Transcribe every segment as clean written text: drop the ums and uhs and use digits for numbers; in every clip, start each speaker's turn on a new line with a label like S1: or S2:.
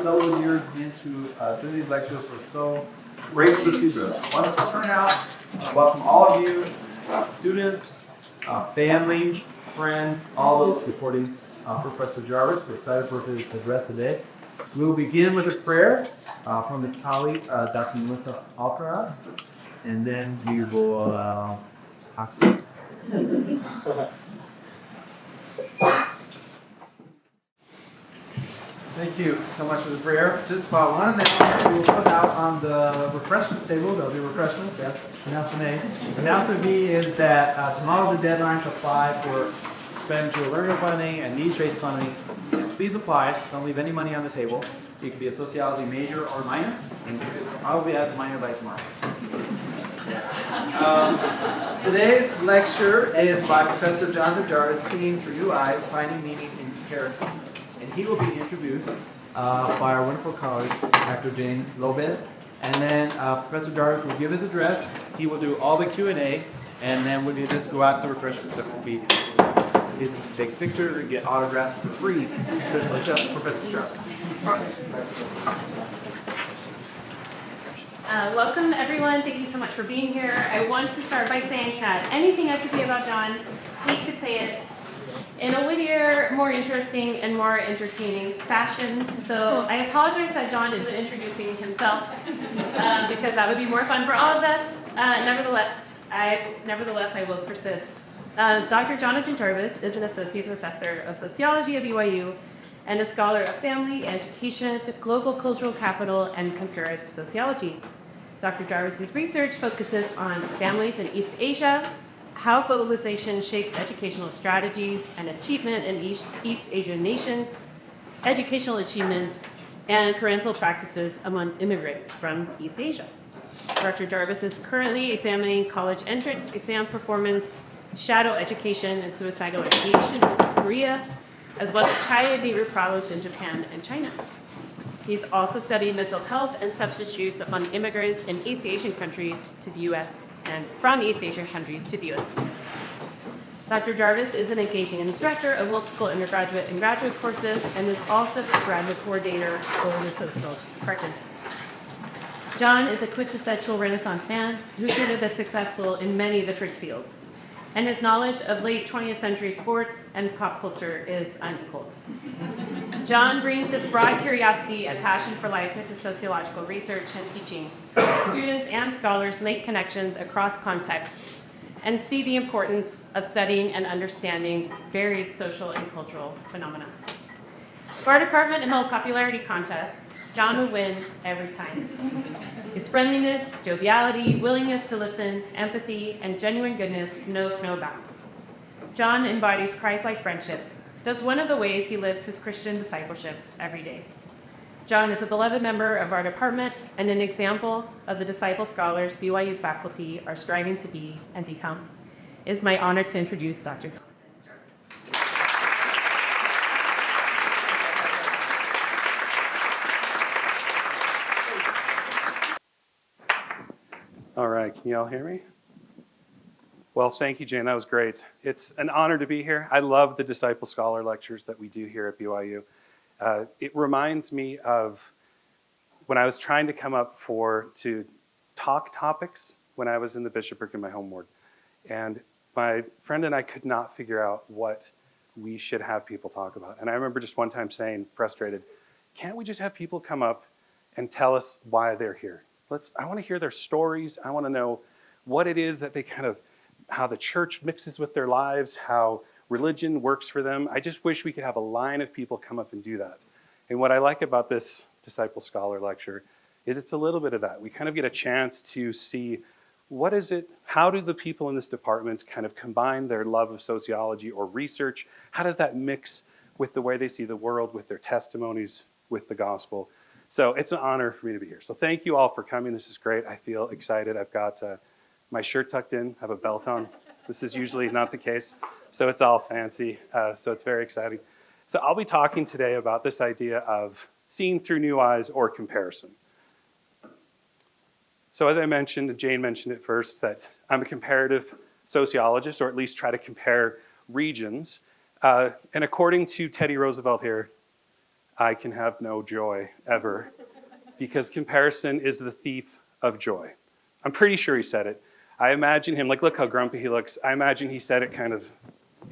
S1: several years into doing these lectures. We're so grateful to see the wonderful turnout. Welcome all of you, students, family, friends, all those supporting Professor Jarvis. We're excited for his address today. We will begin with a prayer from his colleague, Dr. Melissa Alcaraz, and then we will talk. Thank you so much for the prayer. Just one announcement we will put out on the refreshments table. There'll be refreshments. That's announcement A. Announcement B is that tomorrow's the deadline to apply for expenditure learner funding and needs-based funding. Please apply. Don't leave any money on the table. You can be a sociology major or minor, and you can probably have the minor by tomorrow. Today's lecture is by Professor Jonathan Jarvis, Seeing Through New Eyes, Finding Meaning in Comparison. And he will be introduced by our wonderful colleague, Dr. Jane Lopez. And then Professor Jarvis will give his address. He will do all the Q&A, and then we'll just go out to the refreshments. That will be his big signature and get autographs for free. Professor Jarvis.
S2: Welcome, everyone. Thank you so much for being here. I want to start by saying that anything I could say about John, he could say it in a wittier, more interesting, and more entertaining fashion. So I apologize that John isn't introducing himself, because that would be more fun for all of us. Nevertheless, I will persist. Dr. Jonathan Jarvis is an associate professor of sociology at BYU and a scholar of family, education, global cultural capital, and comparative sociology. Dr. Jarvis's research focuses on families in East Asia, how globalization shapes educational strategies and achievement in East Asian nations, educational achievement, and parental practices among immigrants from East Asia. Dr. Jarvis is currently examining college entrance exam performance, shadow education, and suicidal ideation in Korea, as well as child labor problems in Japan and China. He's also studied mental health and substance use among immigrants in East Asian countries to the U.S. and from East Asian countries to the U.S. Dr. Jarvis is an engaging instructor of multiple undergraduate and graduate courses and is also the graduate coordinator for the sociology department. John is a quintessential Renaissance man who could have been successful in many different fields, and his knowledge of late 20th century sports and pop culture is unequaled. John brings this broad curiosity and passion for life to sociological research and teaching. Students and scholars make connections across contexts and see the importance of studying and understanding varied social and cultural phenomena. For our department and most popularity contests, John will win every time. His friendliness, joviality, willingness to listen, empathy, and genuine goodness knows no bounds. John embodies Christ-like friendship, just one of the ways he lives his Christian discipleship every day. John is a beloved member of our department and an example of the disciple scholars BYU faculty are striving to be and become. It is my honor to introduce Dr.
S3: All right, can you all hear me? Well, thank you, Jane. That was great. It's an honor to be here. I love the Disciple Scholar lectures that we do here at BYU. It reminds me of when I was trying to come up to talk topics when I was in the bishopric in my home ward. And my friend and I could not figure out what we should have people talk about. And I remember just one time saying, frustrated, can't we just have people come up and tell us why they're here? I want to hear their stories. I want to know what it is that they how the church mixes with their lives, how religion works for them. I just wish we could have a line of people come up and do that. And what I like about this Disciple Scholar lecture is it's a little bit of that. We kind of get a chance to see what is it, how do the people in this department kind of combine their love of sociology or research? How does that mix with the way they see the world, with their testimonies, with the gospel? So it's an honor for me to be here. So thank you all for coming. This is great. I feel excited. I've got my shirt tucked in, I have a belt on. This is usually not the case, so it's all fancy. So it's very exciting. So I'll be talking today about this idea of seeing through new eyes or comparison. So as I mentioned, Jane mentioned it first, that I'm a comparative sociologist, or at least try to compare regions. And according to Teddy Roosevelt here, I can have no joy ever, because comparison is the thief of joy. I'm pretty sure he said it. I imagine him, like, look how grumpy he looks. I imagine he said it kind of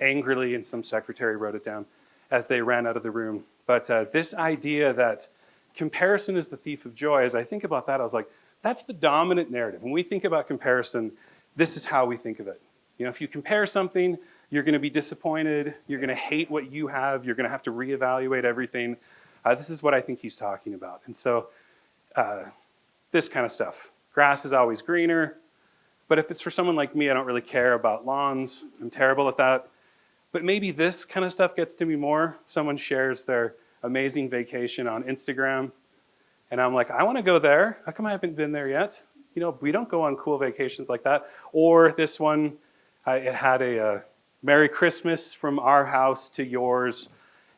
S3: angrily, and some secretary wrote it down as they ran out of the room. But this idea that comparison is the thief of joy, as I think about that, I was like, that's the dominant narrative. When we think about comparison, this is how we think of it. You know, if you compare something, you're going to be disappointed. You're going to hate what you have. You're going to have to reevaluate everything. This is what I think he's talking about. And so this kind of stuff. Grass is always greener. But if it's for someone like me, I don't really care about lawns. I'm terrible at that. But maybe this kind of stuff gets to me more. Someone shares their amazing vacation on Instagram, and I'm like, I want to go there. How come I haven't been there yet? You know, we don't go on cool vacations like that. Or this one, it had a Merry Christmas from our house to yours,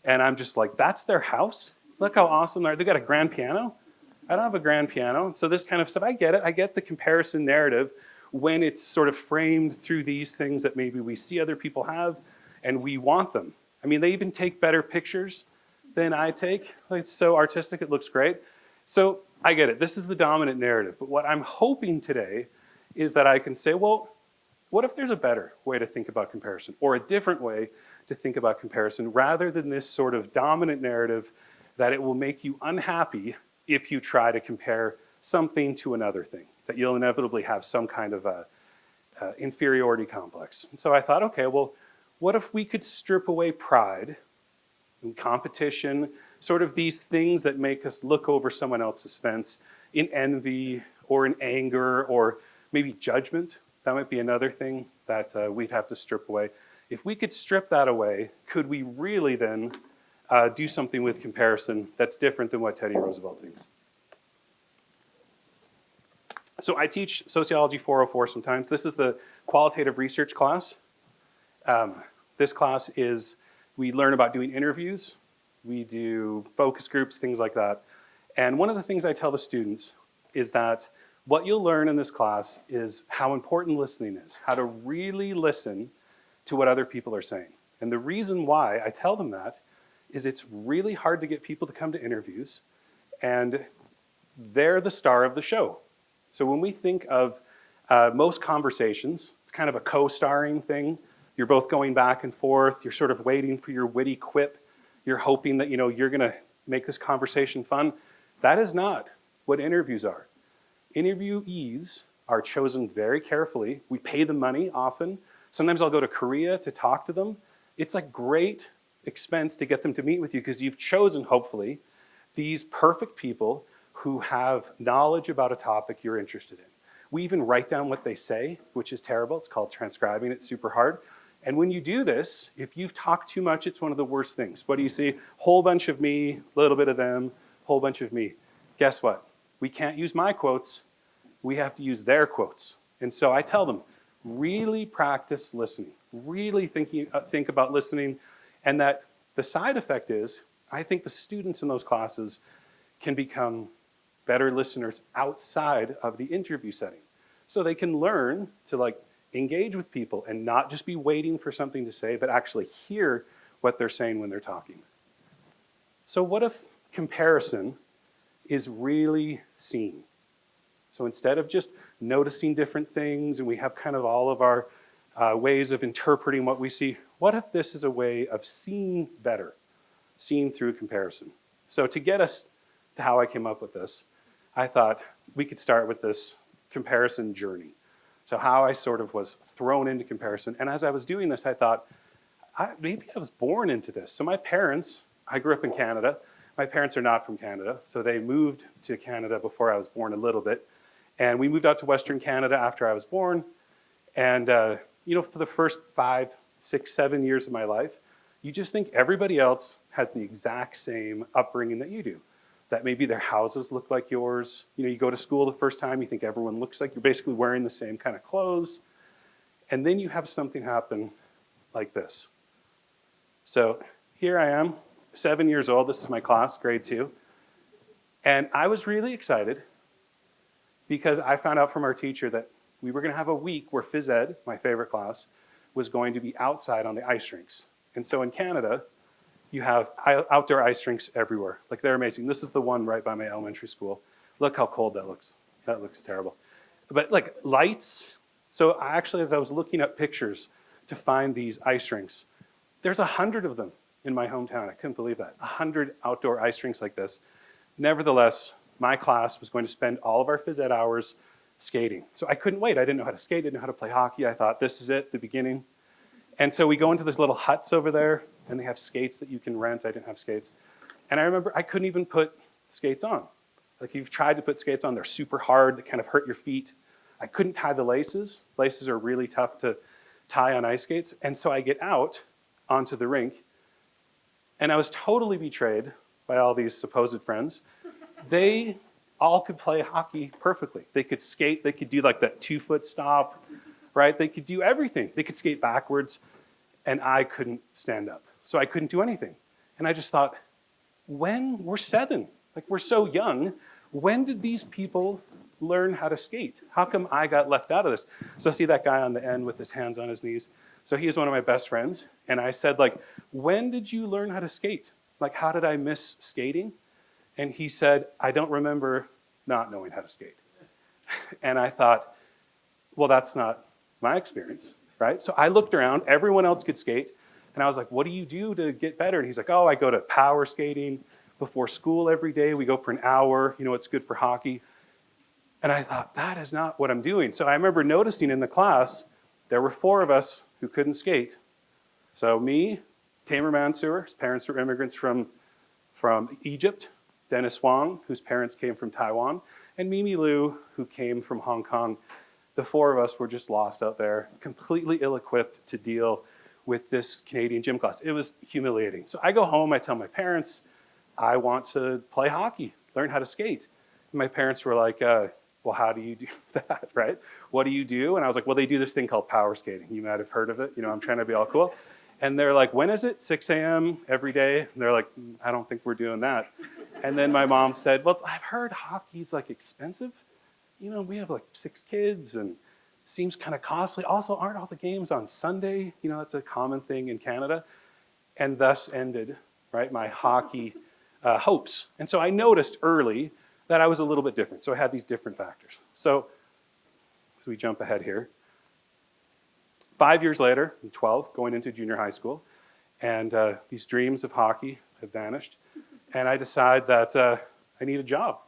S3: and I'm just like, that's their house? Look how awesome they are. They got a grand piano? I don't have a grand piano. So this kind of stuff, I get it. I get the comparison narrative when it's sort of framed through these things that maybe we see other people have, and we want them. I mean, they even take better pictures than I take. It's so artistic, it looks great. So I get it. This is the dominant narrative. But what I'm hoping today is that I can say, well, what if there's a better way to think about comparison, or a different way to think about comparison, rather than this sort of dominant narrative that it will make you unhappy if you try to compare something to another thing, that you'll inevitably have some kind of inferiority complex. And so I thought, okay, well, what if we could strip away pride and competition, sort of these things that make us look over someone else's fence in envy or in anger or maybe judgment? That might be another thing that we'd have to strip away. If we could strip that away, could we really then do something with comparison that's different than what Teddy Roosevelt thinks? So I teach Sociology 404 sometimes. This is the qualitative research class. This class is, we learn about doing interviews, we do focus groups, things like that. And one of the things I tell the students is that what you'll learn in this class is how important listening is, how to really listen to what other people are saying. And the reason why I tell them that is it's really hard to get people to come to interviews, and they're the star of the show. So when we think of most conversations, it's kind of a co-starring thing. You're both going back and forth. You're sort of waiting for your witty quip. You're hoping that you're going to make this conversation fun. That is not what interviews are. Interviewees are chosen very carefully. We pay them money often. Sometimes I'll go to Korea to talk to them. It's a great expense to get them to meet with you because you've chosen, hopefully, these perfect people who have knowledge about a topic you're interested in. We even write down what they say, which is terrible. It's called transcribing. It's super hard. And when you do this, if you've talked too much, it's one of the worst things. What do you see? Whole bunch of me, a little bit of them, whole bunch of me. Guess what? We can't use my quotes. We have to use their quotes. And so I tell them, really practice listening. Really think about listening. And that the side effect is, I think the students in those classes can become better listeners outside of the interview setting. So they can learn to engage with people and not just be waiting for something to say, but actually hear what they're saying when they're talking. So what if comparison is really seen? So instead of just noticing different things and we have kind of all of our ways of interpreting what we see, what if this is a way of seeing better, seeing through comparison? So to get us to how I came up with this, I thought we could start with this comparison journey. So how I sort of was thrown into comparison. And as I was doing this, I thought, maybe I was born into this. So my parents, I grew up in Canada. My parents are not from Canada. So they moved to Canada before I was born a little bit. And we moved out to Western Canada after I was born. And, for the first 5, 6, 7 years of my life, you just think everybody else has the exact same upbringing that you do. That maybe their houses look like yours. You go to school the first time, you think everyone looks like you're basically wearing the same kind of clothes. And then you have something happen like this. So here I am, 7 years old. This is my class, grade 2. And I was really excited because I found out from our teacher that we were going to have a week where phys ed, my favorite class, was going to be outside on the ice rinks. And so in Canada, You have outdoor ice rinks everywhere. Like, they're amazing. This is the one right by my elementary school. Look how cold that looks. That looks terrible. But like lights. So actually, as I was looking up pictures to find these ice rinks, there's 100 of them in my hometown. I couldn't believe that. 100 outdoor ice rinks like this. Nevertheless, my class was going to spend all of our phys ed hours skating. So I couldn't wait. I didn't know how to skate. I didn't know how to play hockey. I thought, this is it, the beginning. And so we go into this little huts over there, and they have skates that you can rent. I didn't have skates. And I remember I couldn't even put skates on. Like, you've tried to put skates on, they're super hard, they kind of hurt your feet. I couldn't tie the laces. Laces are really tough to tie on ice skates. And so I get out onto the rink, and I was totally betrayed by all these supposed friends. They all could play hockey perfectly. They could skate, they could do like that 2-foot stop, right? They could do everything. They could skate backwards, and I couldn't stand up. So I couldn't do anything. And I just thought, when we're 7, like, we're so young, when did these people learn how to skate? How come I got left out of this? So I see that guy on the end with his hands on his knees. So he is one of my best friends. And I said, like, when did you learn how to skate? Like, how did I miss skating? And he said, I don't remember not knowing how to skate. And I thought, well, that's not my experience, right? So I looked around, everyone else could skate. And I was like, what do you do to get better? And he's like, oh, I go to power skating before school every day. We go for an hour. You know, it's good for hockey. And I thought, that is not what I'm doing. So I remember noticing in the class, there were 4 of us who couldn't skate. So me, Tamer Mansour, his parents were immigrants from Egypt, Dennis Wong, whose parents came from Taiwan, and Mimi Liu, who came from Hong Kong. The 4 of us were just lost out there, completely ill-equipped to deal with this Canadian gym class. It was humiliating. So I go home, I tell my parents, I want to play hockey, learn how to skate. And my parents were like, well, how do you do that, right? What do you do? And I was like, well, they do this thing called power skating. You might have heard of it. You know, I'm trying to be all cool. And they're like, when is it? 6 a.m. every day? And they're like, I don't think we're doing that. And then my mom said, well, I've heard hockey's like expensive. You know, we have like 6 kids and seems kind of costly. Also, aren't all the games on Sunday? You know, that's a common thing in Canada. And thus ended, right, my hockey hopes. And so I noticed early that I was a little bit different. So I had these different factors. So as we jump ahead here, 5 years later, I'm 12, going into junior high school, and these dreams of hockey have vanished. And I decide that I need a job.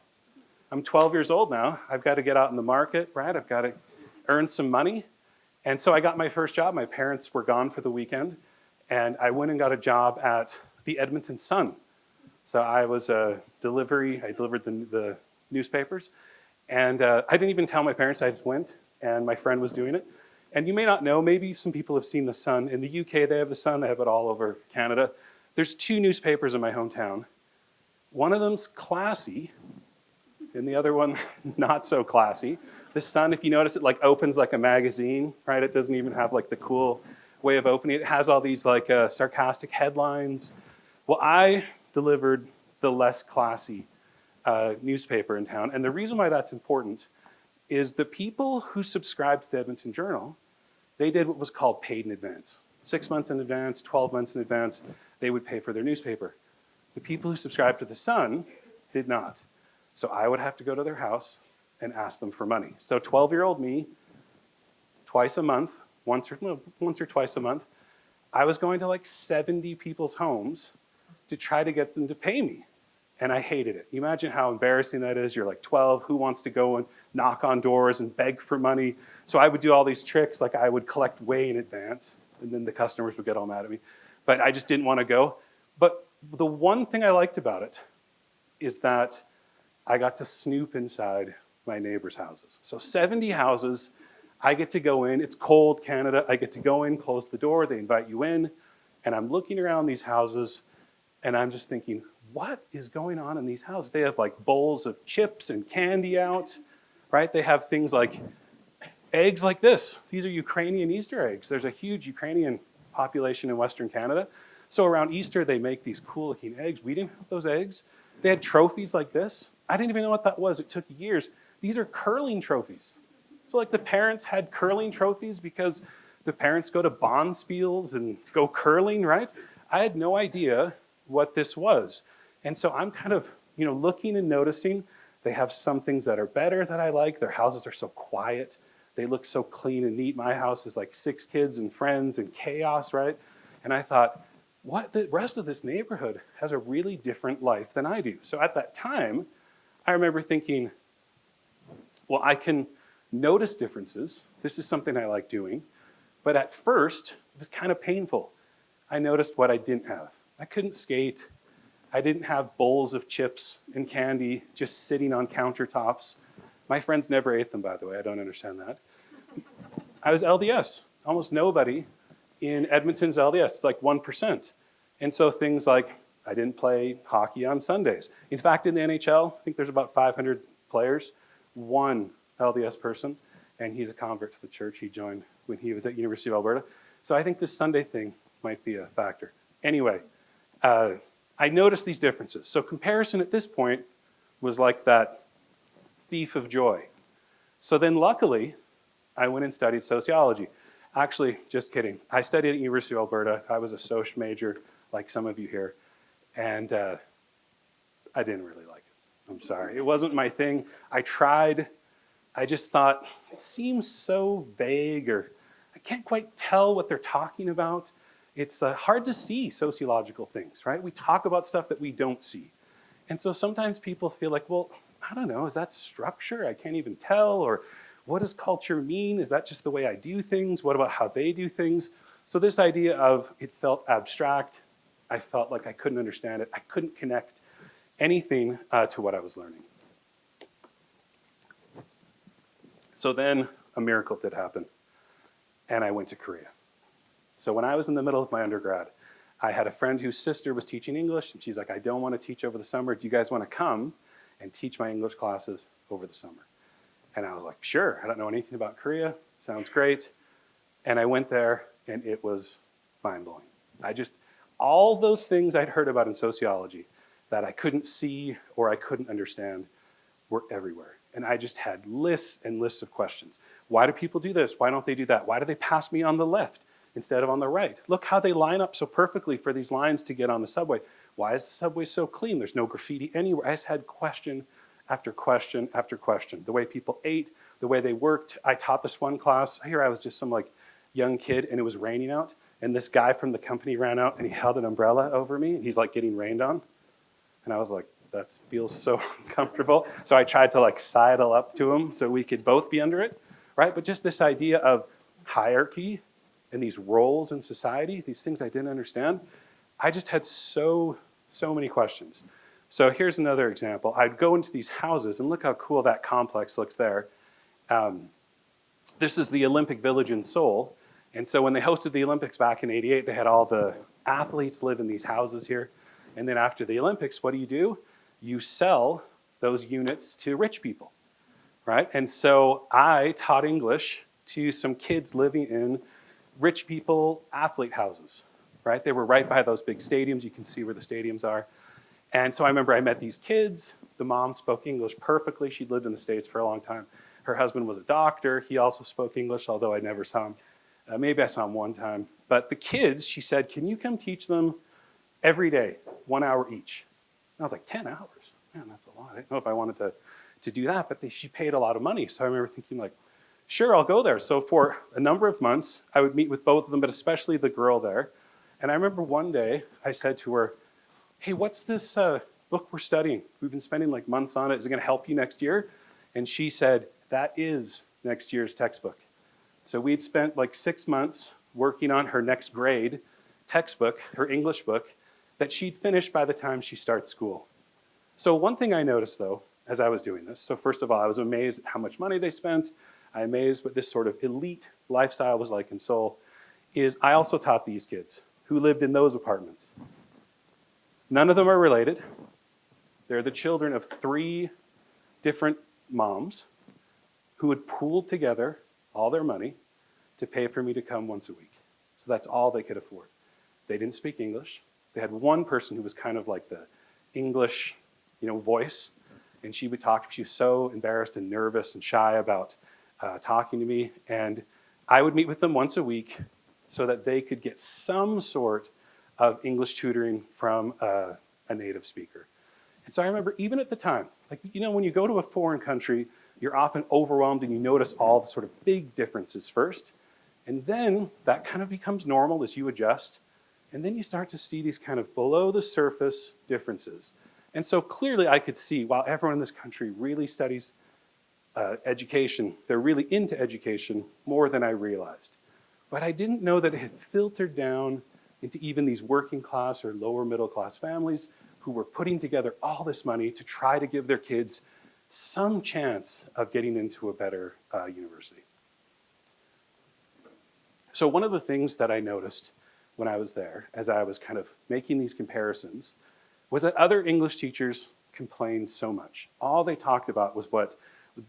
S3: I'm 12 years old now. I've got to get out in the market, right? I've got to earn some money. And so I got my first job. My parents were gone for the weekend, and I went and got a job at the Edmonton Sun. So I was a delivery. I delivered the newspapers. And I didn't even tell my parents. I just went, and my friend was doing it. And you may not know, maybe some people have seen the Sun. In the UK, they have the Sun. They have it all over Canada. There's 2 newspapers in my hometown. One of them's classy, and the other one not so classy. The Sun, if you notice, it like opens like a magazine, right? It doesn't even have like the cool way of opening it. It has all these like sarcastic headlines. Well, I delivered the less classy newspaper in town. And the reason why that's important is the people who subscribed to the Edmonton Journal, they did what was called paid in advance. 6 months in advance, 12 months in advance, they would pay for their newspaper. The people who subscribed to the Sun did not. So I would have to go to their house and ask them for money. So 12-year-old me, twice a month, once or twice a month, I was going to like 70 people's homes to try to get them to pay me. And I hated it. You imagine how embarrassing that is. You're like 12, who wants to go and knock on doors and beg for money? So I would do all these tricks, like I would collect way in advance, and then the customers would get all mad at me. But I just didn't want to go. But the one thing I liked about it is that I got to snoop inside my neighbors' houses. So 70 houses, I get to go in. It's cold, Canada. I get to go in, close the door, they invite you in, and I'm looking around these houses, and I'm just thinking, what is going on in these houses? They have like bowls of chips and candy out, right? They have things like eggs like this. These are Ukrainian Easter eggs. There's a huge Ukrainian population in Western Canada. So around Easter, they make these cool looking eggs. We didn't have those eggs. They had trophies like this. I didn't even know what that was. It took years. These are curling trophies. So like the parents had curling trophies because the parents go to Bonspiels and go curling, right? I had no idea what this was. And so I'm kind of, looking and noticing they have some things that are better that I like. Their houses are so quiet. They look so clean and neat. My house is like 6 kids and friends and chaos, right? And I thought, what, the rest of this neighborhood has a really different life than I do. So at that time, I remember thinking, well, I can notice differences. This is something I like doing. But at first, it was kind of painful. I noticed what I didn't have. I couldn't skate. I didn't have bowls of chips and candy just sitting on countertops. My friends never ate them, by the way. I don't understand that. I was LDS. Almost nobody in Edmonton's LDS. It's like 1%. And so things like, I didn't play hockey on Sundays. In fact, in the NHL, I think there's about 500 players, one LDS person, and he's a convert to the church. He joined when he was at University of Alberta. So I think this Sunday thing might be a factor. Anyway, I noticed these differences. So comparison at this point was like that thief of joy. So then luckily, I went and studied sociology. Actually, just kidding. I studied at University of Alberta. I was a soc major, like some of you here. And I didn't really like it. I'm sorry. It wasn't my thing. I tried. I just thought, it seems so vague, or I can't quite tell what they're talking about. It's hard to see sociological things, right? We talk about stuff that we don't see. And so sometimes people feel like, well, I don't know, is that structure? I can't even tell. Or what does culture mean? Is that just the way I do things? What about how they do things? So this idea of it felt abstract. I felt like I couldn't understand it. I couldn't connect anything to what I was learning. So then a miracle did happen, and I went to Korea. So when I was in the middle of my undergrad, I had a friend whose sister was teaching English, and she's like, I don't want to teach over the summer. Do you guys want to come and teach my English classes over the summer? And I was like, sure. I don't know anything about Korea. Sounds great. And I went there, and it was mind-blowing. All those things I'd heard about in sociology that I couldn't see or I couldn't understand were everywhere. And I just had lists and lists of questions. Why do people do this? Why don't they do that? Why do they pass me on the left instead of on the right? Look how they line up so perfectly for these lines to get on the subway. Why is the subway so clean? There's no graffiti anywhere. I just had question after question after question. The way people ate, the way they worked. I taught this one class. Here I was just some young kid, and it was raining out. And this guy from the company ran out, and he held an umbrella over me. And he's getting rained on. And I was like, that feels so uncomfortable. So I tried to sidle up to him so we could both be under it, right? But just this idea of hierarchy and these roles in society, these things I didn't understand, I just had so many questions. So here's another example. I'd go into these houses, and look how cool that complex looks there. This is the Olympic Village in Seoul. And so when they hosted the Olympics back in '88, they had all the athletes live in these houses here. And then after the Olympics, what do? You sell those units to rich people, right? And so I taught English to some kids living in rich people athlete houses, right? They were right by those big stadiums. You can see where the stadiums are. And so I remember I met these kids. The mom spoke English perfectly. She'd lived in the States for a long time. Her husband was a doctor. He also spoke English, although I never saw him. Maybe I saw him one time. But the kids, she said, can you come teach them every day, 1 hour each? And I was like, 10 hours? Man, that's a lot. I didn't know if I wanted to do that, but she paid a lot of money. So I remember thinking sure, I'll go there. So for a number of months, I would meet with both of them, but especially the girl there. And I remember one day I said to her, hey, what's this book we're studying? We've been spending months on it. Is it going to help you next year? And she said, that is next year's textbook. So we'd spent 6 months working on her next grade textbook, her English book, that she'd finish by the time she starts school. So one thing I noticed, though, as I was doing this, so first of all, I was amazed at how much money they spent. I'm amazed what this sort of elite lifestyle was like in Seoul, is I also taught these kids who lived in those apartments. None of them are related. They're the children of 3 different moms who had pooled together all their money to pay for me to come once a week. So that's all they could afford. They didn't speak English. They had one person who was kind of like the English, voice, and she would talk. She was so embarrassed and nervous and shy about talking to me, and I would meet with them once a week so that they could get some sort of English tutoring from a native speaker. And so I remember even at the time, like, you know, when you go to a foreign country, you're often overwhelmed and you notice all the sort of big differences first. And then that kind of becomes normal as you adjust. And then you start to see these kind of below the surface differences. And so clearly I could see, while everyone in this country really studies education, they're really into education more than I realized. But I didn't know that it had filtered down into even these working class or lower middle class families who were putting together all this money to try to give their kids some chance of getting into a better university. So one of the things that I noticed when I was there, as I was kind of making these comparisons, was that other English teachers complained so much. All they talked about was what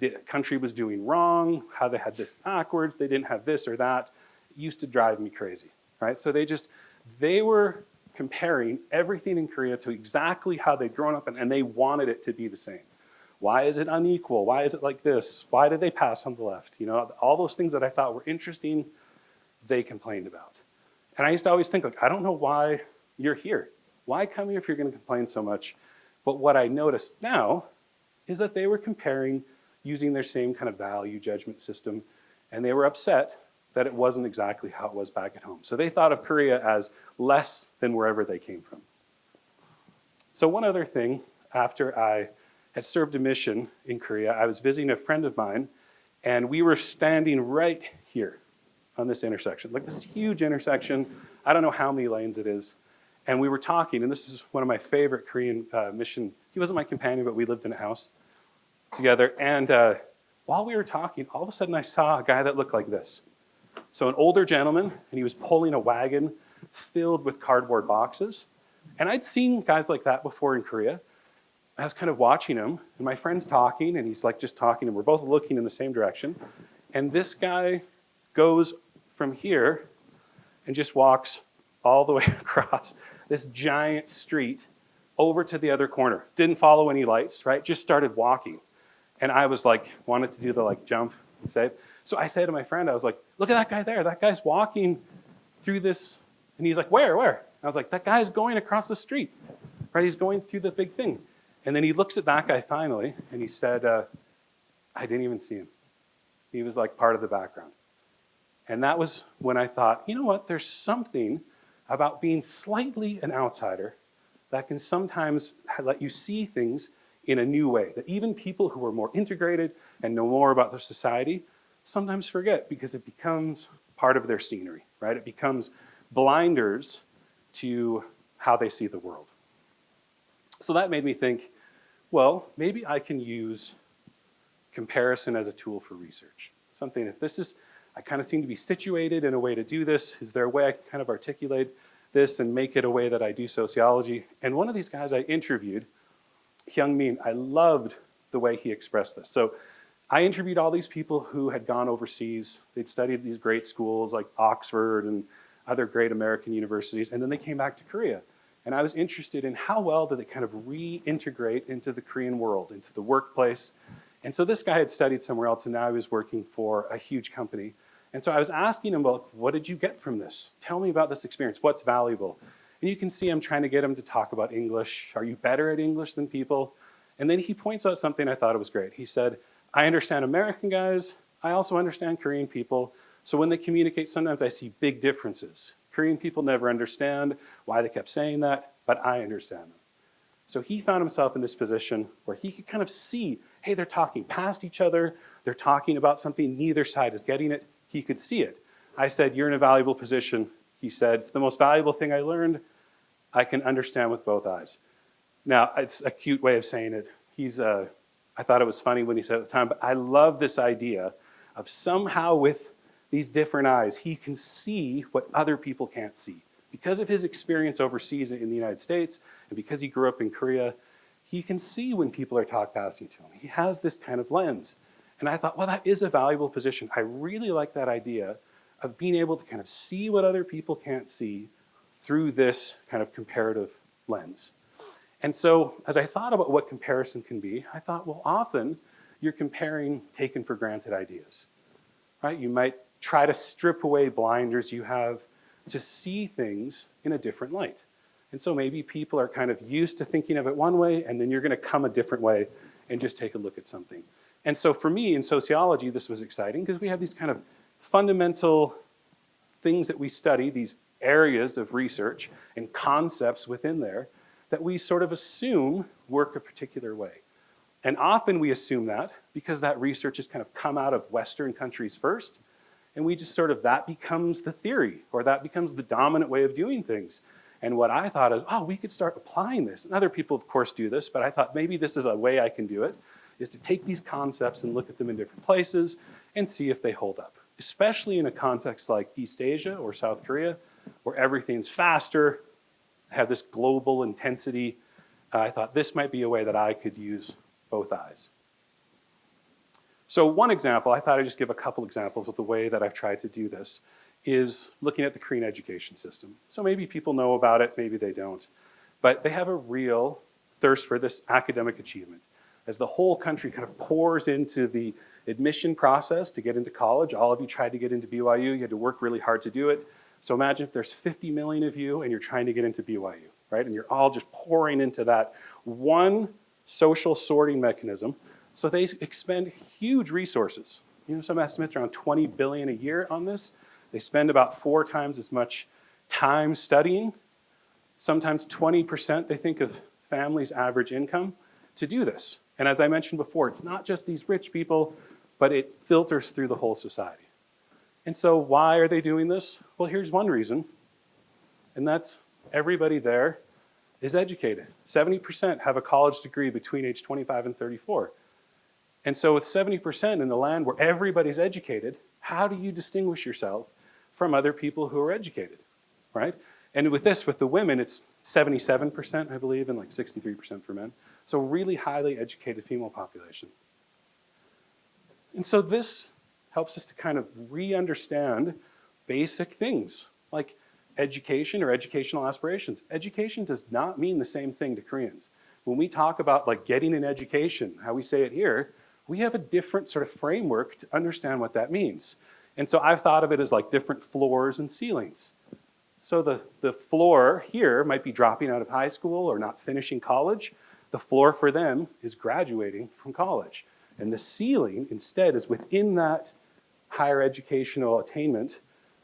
S3: the country was doing wrong, how they had this backwards, they didn't have this or that. It used to drive me crazy, right? So they were comparing everything in Korea to exactly how they'd grown up, and they wanted it to be the same. Why is it unequal? Why is it like this? Why did they pass on the left? You know, all those things that I thought were interesting, they complained about. And I used to always think, like, I don't know why you're here. Why come here if you're going to complain so much? But what I noticed now is that they were comparing using their same kind of value judgment system, and they were upset that it wasn't exactly how it was back at home. So they thought of Korea as less than wherever they came from. So one other thing, after I had served a mission in Korea, I was visiting a friend of mine, and we were standing right here on this intersection, like this huge intersection. I don't know how many lanes it is. And we were talking, and this is one of my favorite Korean mission. He wasn't my companion, but we lived in a house together. And while we were talking, all of a sudden I saw a guy that looked like this. So an older gentleman, and he was pulling a wagon filled with cardboard boxes. And I'd seen guys like that before in Korea. I was kind of watching him, and my friend's talking, and he's like just talking, and we're both looking in the same direction. And this guy goes from here and just walks all the way across this giant street over to the other corner. Didn't follow any lights, right? Just started walking. And I was like, wanted to do the like jump and save. So I said to my friend, I was like, look at that guy there. That guy's walking through this. And he's like, where? I was like, that guy's going across the street, right? He's going through the big thing. And then he looks at that guy finally, and he said, I didn't even see him. He was like part of the background. And that was when I thought, you know what? There's something about being slightly an outsider that can sometimes let you see things in a new way, that even people who are more integrated and know more about their society sometimes forget, because it becomes part of their scenery, right? It becomes blinders to how they see the world. So that made me think, well, maybe I can use comparison as a tool for research. Something, if this is, I kind of seem to be situated in a way to do this, is there a way I can kind of articulate this and make it a way that I do sociology? And one of these guys I interviewed, Hyung Min, I loved the way he expressed this. So I interviewed all these people who had gone overseas. They'd studied at these great schools like Oxford and other great American universities, and then they came back to Korea. And I was interested in how well did they kind of reintegrate into the Korean world, into the workplace. And so this guy had studied somewhere else, and now he was working for a huge company. And so I was asking him, well, what did you get from this? Tell me about this experience. What's valuable? And you can see I'm trying to get him to talk about English. Are you better at English than people? And then he points out something I thought was great. He said, I understand American guys. I also understand Korean people. So when they communicate, sometimes I see big differences. Korean people never understand why they kept saying that, but I understand them. So he found himself in this position where he could kind of see, hey, they're talking past each other. They're talking about something. Neither side is getting it. He could see it. I said, you're in a valuable position. He said, it's the most valuable thing I learned. I can understand with both eyes. Now, it's a cute way of saying it. I thought it was funny when he said it at the time, but I love this idea of somehow with these different eyes, he can see what other people can't see. Because of his experience overseas in the United States, and because he grew up in Korea, he can see when people are passing to him. He has this kind of lens. And I thought, well, that is a valuable position. I really like that idea of being able to kind of see what other people can't see through this kind of comparative lens. And so as I thought about what comparison can be, I thought, well, often you're comparing taken for granted ideas, right? You might try to strip away blinders you have to see things in a different light. And so maybe people are kind of used to thinking of it one way, and then you're going to come a different way and just take a look at something. And so for me in sociology, this was exciting because we have these kind of fundamental things that we study, these areas of research and concepts within there that we sort of assume work a particular way. And often we assume that because that research has kind of come out of Western countries first, and we just sort of, that becomes the theory, or that becomes the dominant way of doing things. And what I thought is, oh, we could start applying this. And other people, of course, do this, but I thought maybe this is a way I can do it, is to take these concepts and look at them in different places and see if they hold up, especially in a context like East Asia or South Korea, where everything's faster, have this global intensity. I thought this might be a way that I could use both eyes. So one example, I thought I'd just give a couple examples of the way that I've tried to do this, is looking at the Korean education system. So maybe people know about it, maybe they don't. But they have a real thirst for this academic achievement. As the whole country kind of pours into the admission process to get into college, all of you tried to get into BYU, you had to work really hard to do it. So imagine if there's 50 million of you and you're trying to get into BYU, right? And you're all just pouring into that one social sorting mechanism. So they expend huge resources. You know, some estimates around 20 billion a year on this. They spend about 4 times as much time studying, sometimes 20% they think of families' average income to do this. And as I mentioned before, it's not just these rich people, but it filters through the whole society. And so why are they doing this? Well, here's one reason, and that's everybody there is educated. 70% have a college degree between age 25 and 34. And so with 70% in the land where everybody's educated, how do you distinguish yourself from other people who are educated, right? And with this, with the women, it's 77%, I believe, and like 63% for men. So really highly educated female population. And so this helps us to kind of re-understand basic things like education or educational aspirations. Education does not mean the same thing to Koreans. When we talk about like getting an education, how we say it here, we have a different sort of framework to understand what that means. And so I've thought of it as like different floors and ceilings. So the floor here might be dropping out of high school or not finishing college. The floor for them is graduating from college. And the ceiling instead is within that higher educational attainment.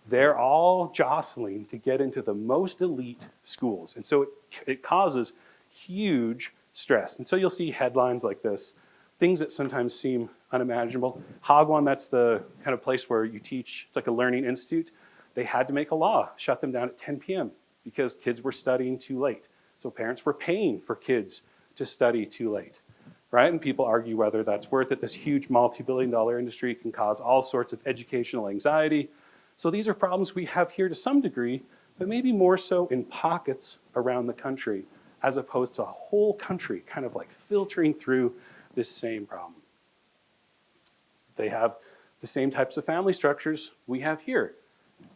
S3: They're all jostling to get into the most elite schools. And so it causes huge stress. And so you'll see headlines like this, things that sometimes seem unimaginable. Hagwon, that's the kind of place where you teach, it's like a learning institute. They had to make a law, shut them down at 10 p.m. because kids were studying too late. So parents were paying for kids to study too late, right? And people argue whether that's worth it. This huge multi-billion-dollar industry can cause all sorts of educational anxiety. So these are problems we have here to some degree, but maybe more so in pockets around the country, as opposed to a whole country kind of like filtering through this same problem. They have the same types of family structures we have here,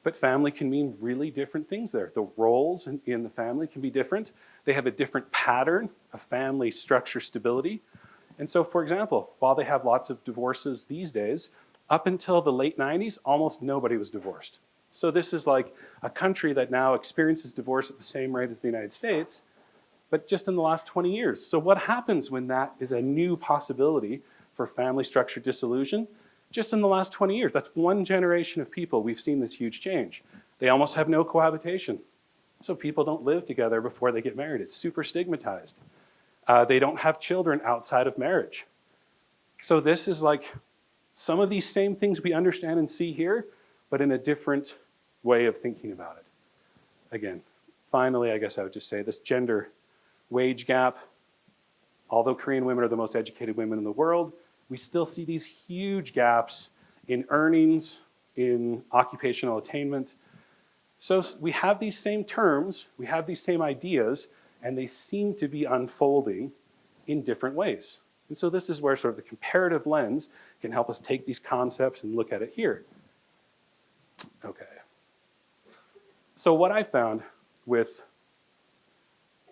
S3: but family can mean really different things there. The roles in the family can be different. They have a different pattern of family structure stability. And so, for example, while they have lots of divorces these days, up until the late 90s, almost nobody was divorced. So this is like a country that now experiences divorce at the same rate as the United States, but just in the last 20 years. So what happens when that is a new possibility for family structure dissolution? Just in the last 20 years, that's one generation of people, we've seen this huge change. They almost have no cohabitation. So people don't live together before they get married. It's super stigmatized. They don't have children outside of marriage. So this is like some of these same things we understand and see here, but in a different way of thinking about it. Again, finally, I guess I would just say this gender wage gap. Although Korean women are the most educated women in the world, we still see these huge gaps in earnings, in occupational attainment. So we have these same terms, we have these same ideas, and they seem to be unfolding in different ways. And so this is where sort of the comparative lens can help us take these concepts and look at it here. Okay. So what I found with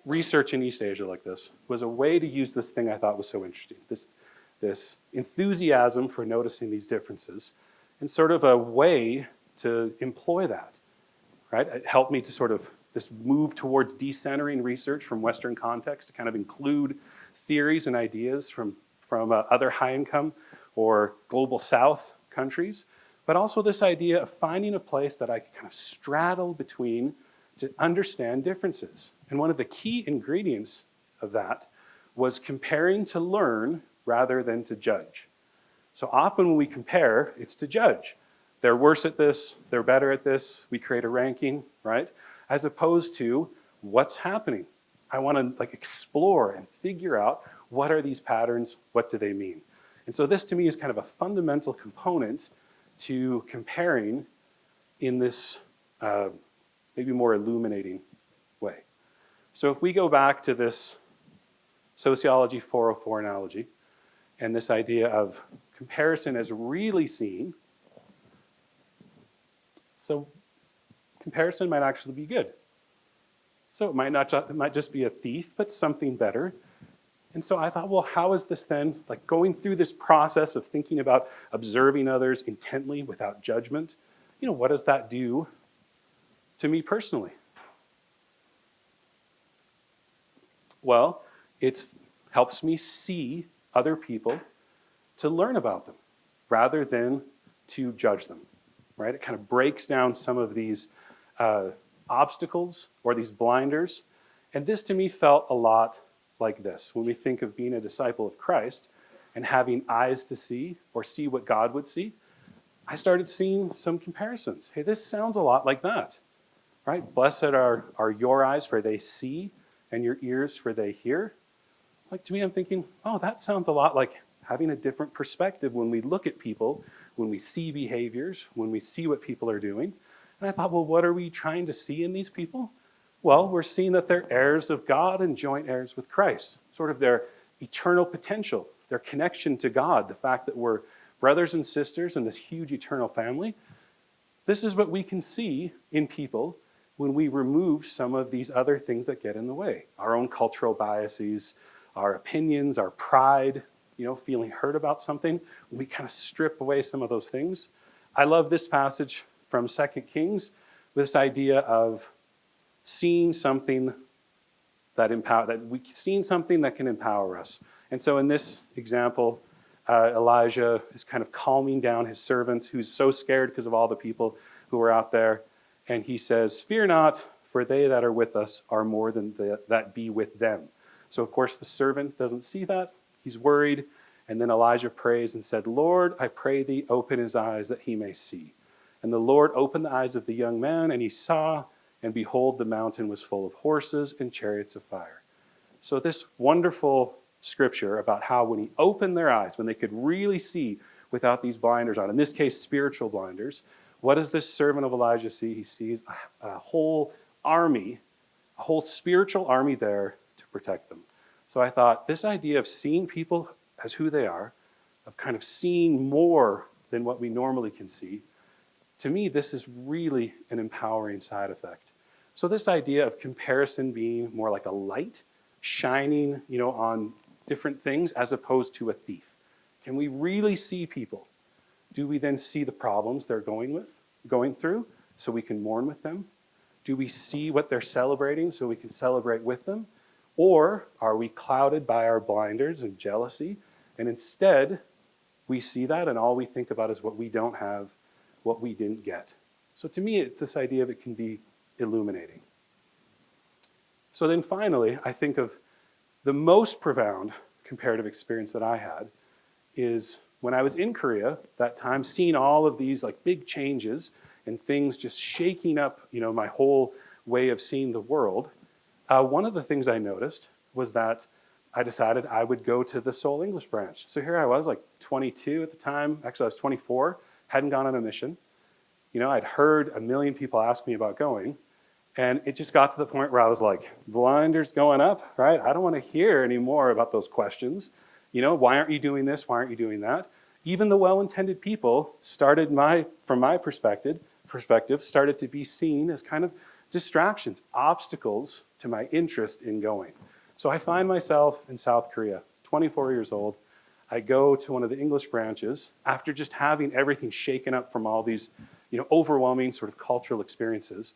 S3: research in East Asia like this was a way to use this thing I thought was so interesting, this enthusiasm for noticing these differences, and sort of a way to employ that. right? It helped me to sort of this move towards decentering research from Western context to kind of include theories and ideas from other high-income or global South countries, but also this idea of finding a place that I could kind of straddle between to understand differences. And one of the key ingredients of that was comparing to learn rather than to judge. So often when we compare, it's to judge. They're worse at this, they're better at this, we create a ranking, right? As opposed to what's happening. I want to like explore and figure out what are these patterns, what do they mean? And so this to me is kind of a fundamental component to comparing in this maybe more illuminating way. So if we go back to this Sociology 404 analogy and this idea of comparison as really seen, so comparison might actually be good. So it might just be a thief, but something better. And so I thought, well, how is this then, like going through this process of thinking about observing others intently without judgment, what does that do to me personally? Well, it helps me see other people to learn about them rather than to judge them, right? It kind of breaks down some of these obstacles or these blinders. And this to me felt a lot like this. When we think of being a disciple of Christ and having eyes to see or see what God would see, I started seeing some comparisons. Hey, this sounds a lot like that, right? Blessed are your eyes for they see and your ears for they hear. Like to me, I'm thinking, oh, that sounds a lot like having a different perspective when we look at people, when we see behaviors, when we see what people are doing. And I thought, well, what are we trying to see in these people? Well, we're seeing that they're heirs of God and joint heirs with Christ, sort of their eternal potential, their connection to God, the fact that we're brothers and sisters in this huge eternal family. This is what we can see in people when we remove some of these other things that get in the way. Our own cultural biases, our opinions, our pride, feeling hurt about something. When we kind of strip away some of those things. I love this passage from 2 Kings, this idea of seeing something seeing something that can empower us. And so in this example, Elijah is kind of calming down his servant who's so scared because of all the people who are out there. And he says, "Fear not, for they that are with us are more than that be with them." So of course the servant doesn't see that. He's worried. And then Elijah prays and said, "Lord, I pray thee, open his eyes that he may see." And the Lord opened the eyes of the young man, and he saw, and behold, the mountain was full of horses and chariots of fire. So this wonderful scripture about how when he opened their eyes, when they could really see without these blinders on, in this case, spiritual blinders, what does this servant of Elijah see? He sees a whole army, a whole spiritual army there to protect them. So I thought this idea of seeing people as who they are, of kind of seeing more than what we normally can see, to me, this is really an empowering side effect. So this idea of comparison being more like a light shining, on different things as opposed to a thief. Can we really see people? Do we then see the problems they're going through so we can mourn with them? Do we see what they're celebrating so we can celebrate with them? Or are we clouded by our blinders and jealousy, and instead we see that and all we think about is what we don't have, what we didn't get? So to me, it's this idea of it can be illuminating. So then finally, I think of the most profound comparative experience that I had is when I was in Korea that time, seeing all of these like big changes and things just shaking up, my whole way of seeing the world. One of the things I noticed was that I decided I would go to the Seoul English branch. So here I was, like 22 at the time. Actually, I was 24, hadn't gone on a mission. I'd heard a million people ask me about going, and it just got to the point where I was like, blinders going up, right? I don't want to hear any more about those questions. Why aren't you doing this? Why aren't you doing that? Even the well-intended people started from my perspective, started to be seen as kind of distractions, obstacles to my interest in going. So I find myself in South Korea, 24 years old. I go to one of the English branches after just having everything shaken up from all these, overwhelming sort of cultural experiences.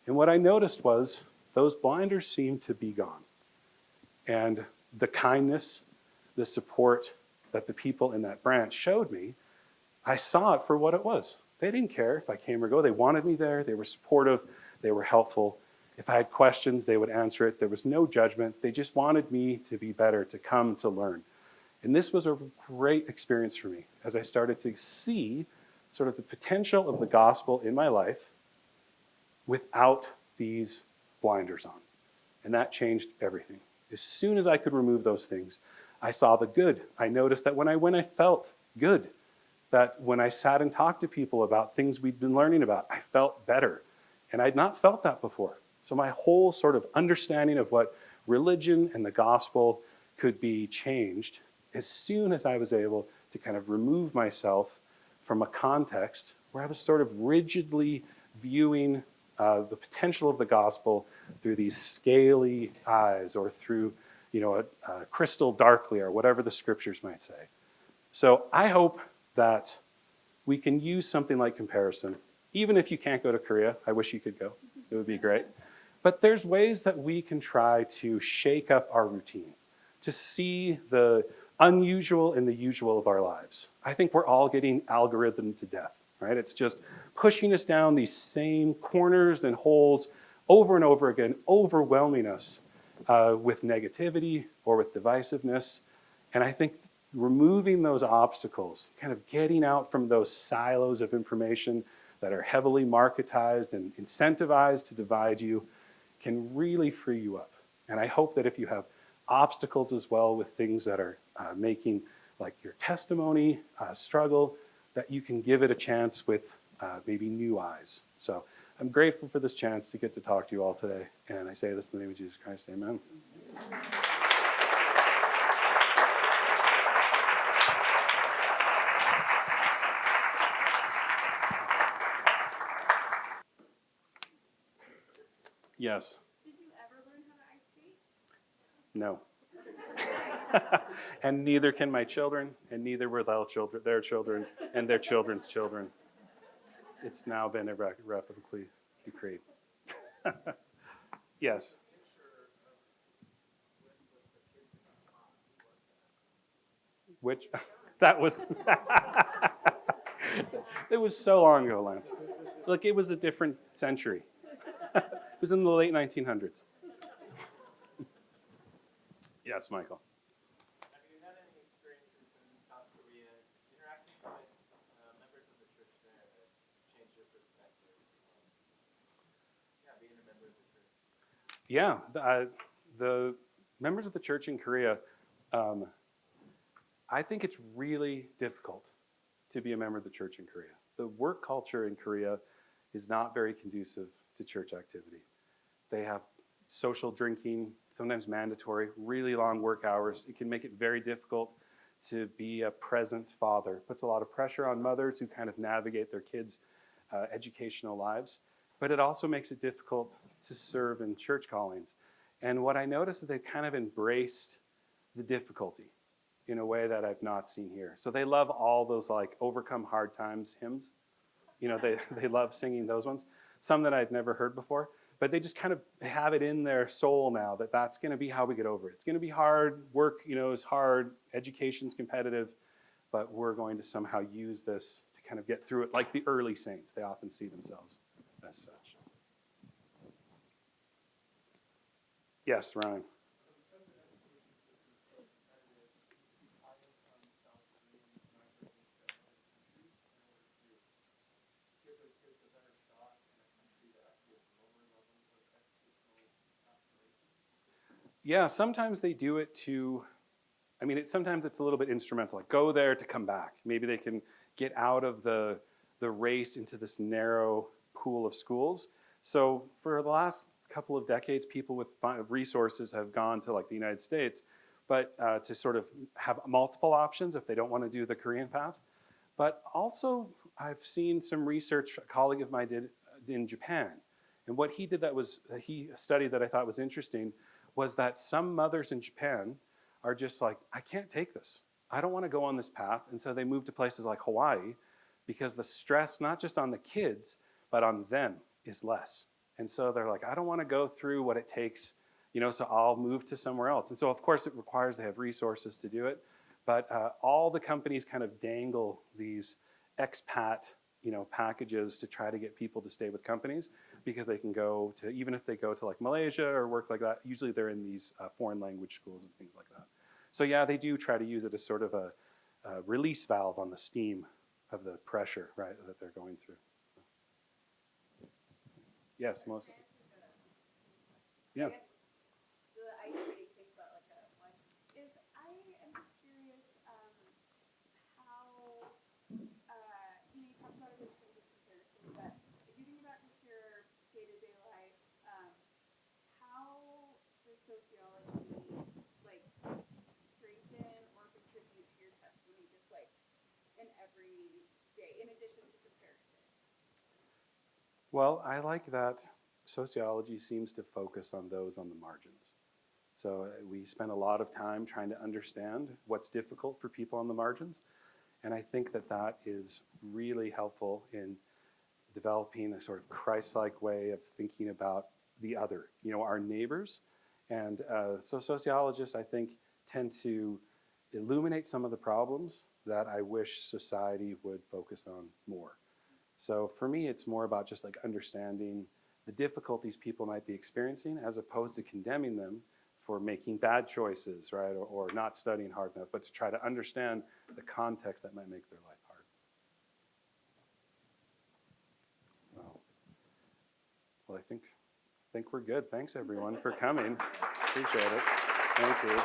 S3: And what I noticed was those blinders seemed to be gone. And the kindness, the support that the people in that branch showed me, I saw it for what it was. They didn't care if I came or go. They wanted me there. They were supportive. They were helpful. If I had questions, they would answer it. There was no judgment. They just wanted me to be better, to come to learn. And this was a great experience for me as I started to see sort of the potential of the gospel in my life without these blinders on. And that changed everything. As soon as I could remove those things, I saw the good. I noticed that when I felt good, that when I sat and talked to people about things we'd been learning about, I felt better. And I'd not felt that before. So my whole sort of understanding of what religion and the gospel could be changed as soon as I was able to kind of remove myself from a context where I was sort of rigidly viewing the potential of the gospel through these scaly eyes or through, a crystal darkly or whatever the scriptures might say. So I hope that we can use something like comparison. Even if you can't go to Korea, I wish you could go. It would be great. But there's ways that we can try to shake up our routine, to see the unusual and the usual of our lives. I think we're all getting algorithmed to death, right? It's just pushing us down these same corners and holes over and over again, overwhelming us with negativity or with divisiveness. And I think removing those obstacles, kind of getting out from those silos of information that are heavily marketized and incentivized to divide you, can really free you up. And I hope that if you have obstacles as well with things that are making like your testimony struggle, that you can give it a chance with maybe new eyes. So I'm grateful for this chance to get to talk to you all today. And I say this in the name of Jesus Christ, amen. Yes.
S2: Did you ever learn how to ice skate?
S3: No. And neither can my children, and neither were their children, and their children's children. It's now been irrevocably decreed. Yes. Which, that was, it was so long ago, Lance. Look, it was a different century. It was in the late 1900s. Yes, Michael.
S1: Have you had any experiences in South Korea interacting with members of the church there that changed your perspective? Being a member of the church.
S3: Yeah, the members of the church in Korea, I think it's really difficult to be a member of the church in Korea. The work culture in Korea is not very conducive to church activity. They have social drinking, sometimes mandatory, really long work hours. It can make it very difficult to be a present father. It puts a lot of pressure on mothers who kind of navigate their kids' educational lives. But it also makes it difficult to serve in church callings. And what I noticed is they've kind of embraced the difficulty in a way that I've not seen here. So they love all those like overcome hard times hymns. They love singing those ones. Some that I'd never heard before. But they just kind of have it in their soul now that that's going to be how we get over it. It's going to be hard. Work, is hard. Education's competitive. But we're going to somehow use this to kind of get through it like the early saints. They often see themselves as such. Yes, Ryan. Yeah, sometimes they do it sometimes it's a little bit instrumental, like go there to come back. Maybe they can get out of the race into this narrow pool of schools. So for the last couple of decades, people with resources have gone to like the United States, but to sort of have multiple options if they don't want to do the Korean path. But also, I've seen some research a colleague of mine did in Japan. And what he did he studied that I thought was interesting was that some mothers in Japan are just like, I can't take this. I don't want to go on this path. And so they move to places like Hawaii because the stress, not just on the kids, but on them is less. And so they're like, I don't want to go through what it takes, so I'll move to somewhere else. And so, of course, it requires they have resources to do it. But all the companies kind of dangle these expat, packages to try to get people to stay with companies because they can go to, even if they go to like Malaysia or work like that, usually they're in these foreign language schools and things like that. So yeah, they do try to use it as sort of a release valve on the steam of the pressure, right, that they're going through. Yes, most. Yeah.
S4: The ice-breaking thing about like a one is I am just curious how you talked about it in terms of comparison, but if you think about just your day-to-day life, how does sociology like strengthen or contribute to your testimony just like in every day in addition to comparison?
S3: Well, I like that sociology seems to focus on those on the margins. So we spend a lot of time trying to understand what's difficult for people on the margins. And I think that that is really helpful in developing a sort of Christ-like way of thinking about the other, our neighbors. And so sociologists, I think, tend to illuminate some of the problems that I wish society would focus on more. So for me, it's more about just like understanding the difficulties people might be experiencing as opposed to condemning them for making bad choices, right, or not studying hard enough, but to try to understand the context that might make their life hard. Well, I think we're good. Thanks everyone for coming. Appreciate it. Thank you.